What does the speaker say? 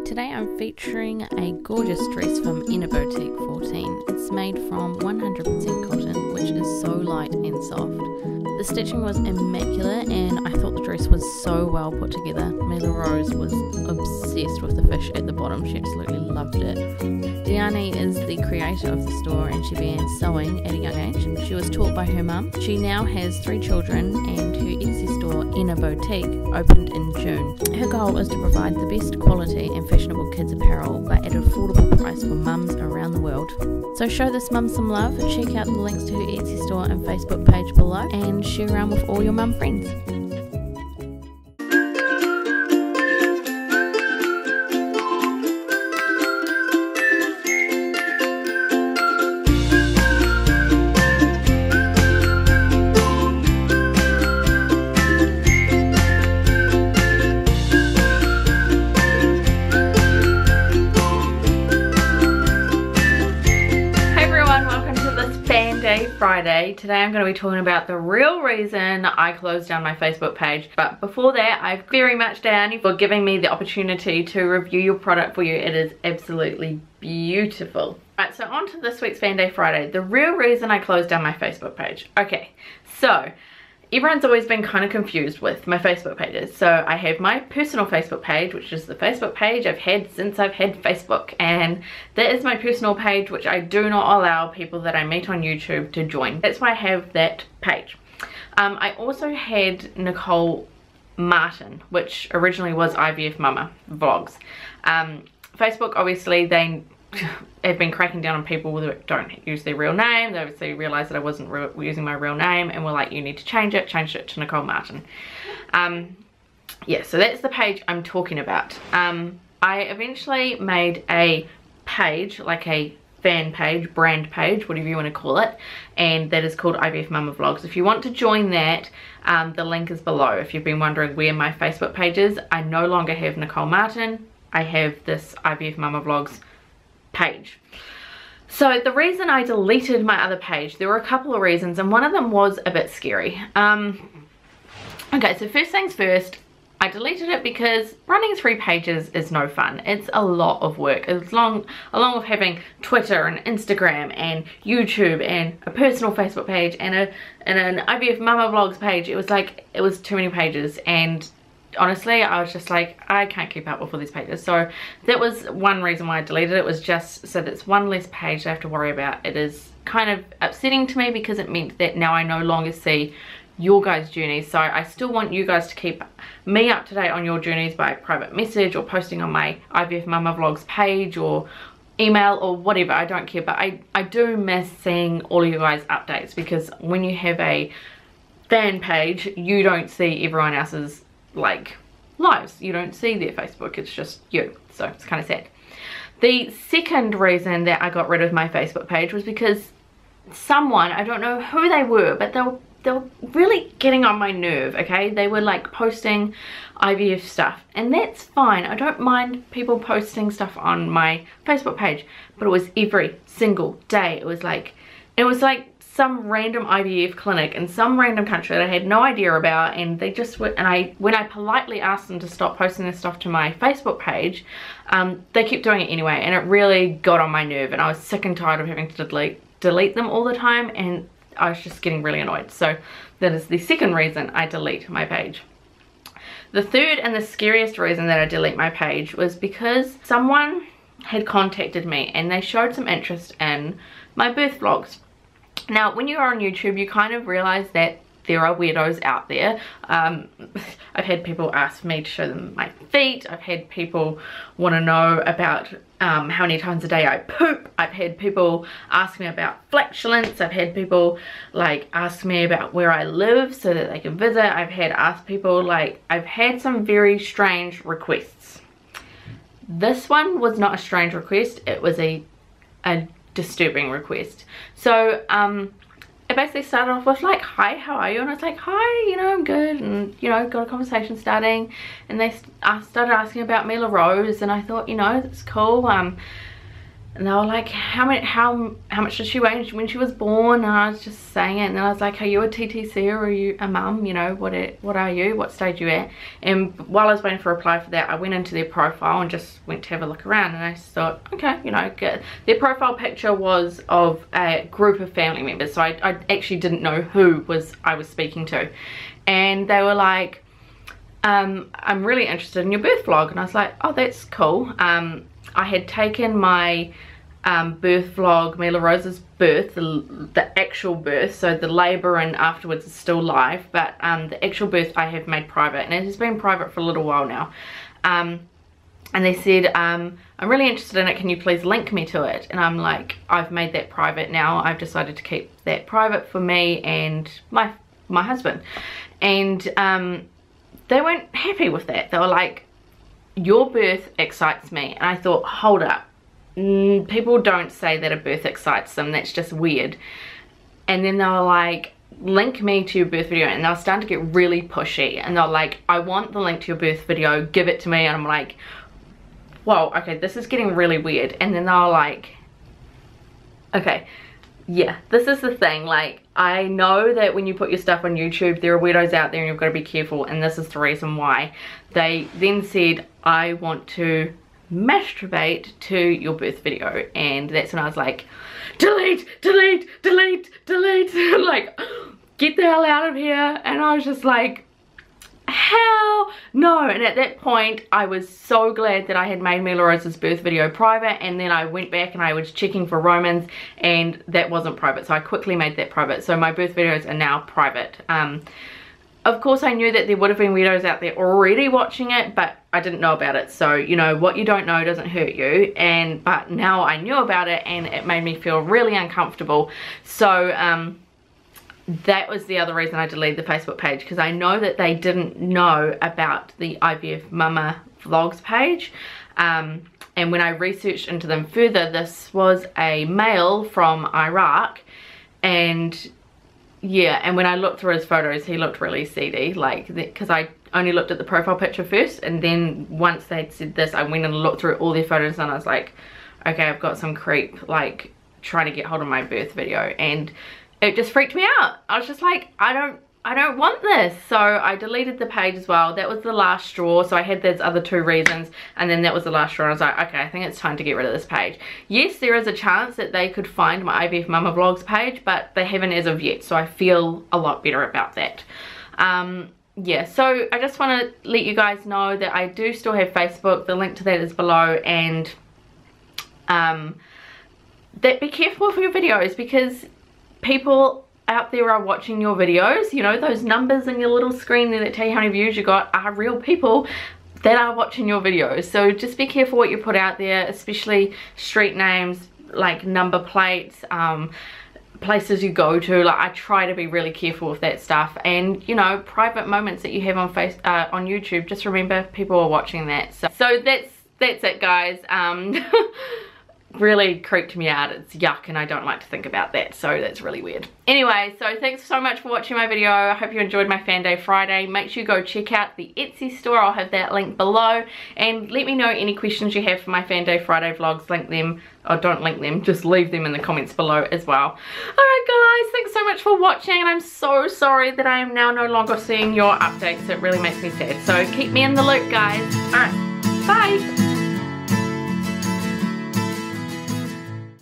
Today I'm featuring a gorgeous dress from Boutique 14. It's made from 100% cotton, which is so light and soft. The stitching was immaculate and I thought the dress was so well put together. Mila Rose was obsessed with the fish at the bottom, she absolutely loved it. Diani is the creator of the store and she began sewing at a young age. She was taught by her mum. She now has 3 children and her Etsy store, Inner Boutique, opened in June. Her goal is to provide the best quality and fashionable kids apparel but at an affordable price for mums around the world. So show this mum some love, check out the links to her Etsy store and Facebook page below and share around with all your mum friends. Friday. Today I'm going to be talking about the real reason I closed down my Facebook page. But before that, I very much Diani for giving me the opportunity to review your product for you. It is absolutely beautiful. Right, so on to this week's Fan Day Friday. The real reason I closed down my Facebook page. Okay, so everyone's always been kind of confused with my Facebook pages. So I have my personal Facebook page, which is the Facebook page I've had since I've had Facebook, and that is my personal page, which I do not allow people that I meet on YouTube to join. That's why I have that page. I also had Nicole Martin, which originally was IVF Mama Vlogs. Facebook, obviously, they have been cracking down on people that don't use their real name. They obviously realized that I wasn't using my real name and were like, you need to change it to Nicole Martin. Yeah, so that's the page I'm talking about. I eventually made a page, like a fan page, brand page, whatever you want to call it, and that is called IVF Mama Vlogs. If you want to join that, the link is below. If you've been wondering where my Facebook page is, I no longer have Nicole Martin. I have this IVF Mama Vlogs page. So the reason I deleted my other page, there were a couple of reasons, and one of them was a bit scary. Okay, so first things first, I deleted it because running 3 pages is no fun. It's a lot of work. It's along with having Twitter and Instagram and YouTube and a personal Facebook page and an IVF Mama Vlogs page. It was like, it was too many pages, and honestly I was just like, I can't keep up with all these pages. So that was one reason why I deleted it, was just so that's one less page I have to worry about. It is kind of upsetting to me because it meant that now I no longer see your guys' journeys. So I still want you guys to keep me up to date on your journeys by private message or posting on my IVF Mama Vlogs page or email or whatever. I don't care, but I do miss seeing all of you guys' updates, because when you have a fan page you don't see everyone else's like lives, you don't see their Facebook, it's just you, so it's kind of sad. The second reason that I got rid of my Facebook page was because someone, I don't know who they were, but they were really getting on my nerve. Okay, they were like posting IVF stuff, and that's fine, I don't mind people posting stuff on my Facebook page, but it was every single day. It was like some random IVF clinic in some random country that I had no idea about, and they just went, and when I politely asked them to stop posting this stuff to my Facebook page, they kept doing it anyway, and it really got on my nerve, and I was sick and tired of having to delete them all the time, and I was just getting really annoyed. So that is the second reason I delete my page. The third and the scariest reason that I delete my page was because someone had contacted me and they showed some interest in my birth vlogs. Now, when you are on YouTube, you kind of realize that there are weirdos out there. I've had people ask me to show them my feet. I've had people want to know about how many times a day I poop. I've had people ask me about flatulence. I've had people like ask me about where I live so that they can visit. I've had some very strange requests. This one was not a strange request. It was a disturbing request. So it basically started off with like, hi, how are you? And I was like, hi, you know, I'm good, and you know, got a conversation starting, and they started asking about Mila Rose, and I thought, you know, that's cool. And they were like, how much did she weigh when she was born? And I was just saying it, and then I was like, are you a TTC or are you a mum? You know, what are you? What stage are you at? And while I was waiting for a reply for that, I went into their profile and just went to have a look around, and I just thought, okay, you know, good. Their profile picture was of a group of family members, so I actually didn't know who I was speaking to. And they were like, I'm really interested in your birth vlog. And I was like, oh, that's cool. I had taken my birth vlog, Mila Rose's birth, the actual birth, so the labour and afterwards is still live, but the actual birth I have made private, and it has been private for a little while now. And they said, I'm really interested in it, can you please link me to it? And I'm like, I've made that private now. I've decided to keep that private for me and my husband. And they weren't happy with that. They were like, your birth excites me. And I thought, hold up, people don't say that a birth excites them, that's just weird. And then they were like, link me to your birth video, and they were starting to get really pushy, and they're like, I want the link to your birth video, give it to me. And I'm like, whoa, okay, this is getting really weird. And then they were like, okay, yeah, this is the thing, like, I know that when you put your stuff on YouTube, there are weirdos out there and you've got to be careful, and this is the reason why. They then said, I want to masturbate to your birth video, and that's when I was like, delete, delete, delete, delete, like, get the hell out of here. And I was just like, hell no. And at that point I was so glad that I had made Mila Rose's birth video private, and then I went back and I was checking for Romans and that wasn't private, so I quickly made that private. So my birth videos are now private. Of course I knew that there would have been weirdos out there already watching it, but I didn't know about it. So, you know, what you don't know doesn't hurt you. But now I knew about it and it made me feel really uncomfortable. So that was the other reason I deleted the Facebook page, because I know that they didn't know about the IVF Mama Vlogs page. And when I researched into them further, this was a male from Iraq, and yeah, and when I looked through his photos, he looked really seedy, like, because I only looked at the profile picture first, and then once they'd said this, I went and looked through all their photos, and I was like, okay, I've got some creep, like, trying to get hold of my birth video, and it just freaked me out. I was just like, I don't want this. So I deleted the page as well. That was the last straw. So I had those other two reasons, and then that was the last straw. I was like, okay, I think it's time to get rid of this page. Yes, there is a chance that they could find my IVF Mama Vlogs page, but they haven't as of yet. So I feel a lot better about that. Yeah, so I just want to let you guys know that I do still have Facebook. The link to that is below, and that be careful with your videos, because people out there are watching your videos. You know, those numbers in your little screen there that tell you how many views you got are real people that are watching your videos. So just be careful what you put out there, especially street names, like number plates, places you go to. Like, I try to be really careful with that stuff. And, you know, private moments that you have on on YouTube, just remember people are watching that. So that's it, guys. Really creeped me out. It's yuck, and I don't like to think about that, so that's really weird. Anyway, so thanks so much for watching my video. I hope you enjoyed my Fan Day Friday. Make sure you go check out the Etsy store. I'll have that link below, and let me know any questions you have for my Fan Day Friday vlogs. Link them, or don't link them, just leave them in the comments below as well. Alright guys, thanks so much for watching, and I'm so sorry that I am now no longer seeing your updates. It really makes me sad, so keep me in the loop, guys. Alright, bye!